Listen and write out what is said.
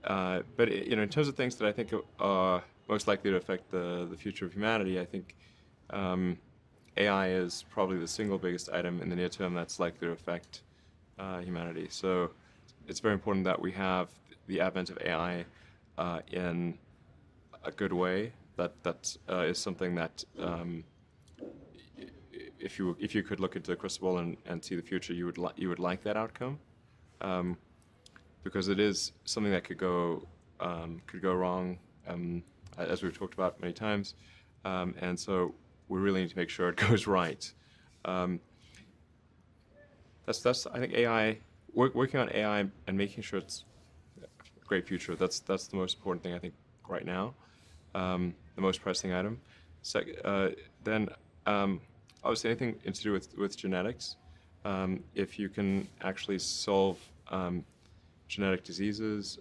But in terms of things that I think are most likely to affect the future of humanity, I think um, AI is probably the single biggest item in the near term that's likely to affect humanity. So it's very important that we have the advent of AI in a good way. That is something that if you could look into the crystal ball and see the future, you would like that outcome, um, because it is something that could go wrong, as we've talked about many times, and so we really need to make sure it goes right. Um, that's I think AI, working on AI and making sure it's a great future. That's the most important thing I think right now, the most pressing item. Then obviously anything to do with genetics. If you can actually solve genetic diseases,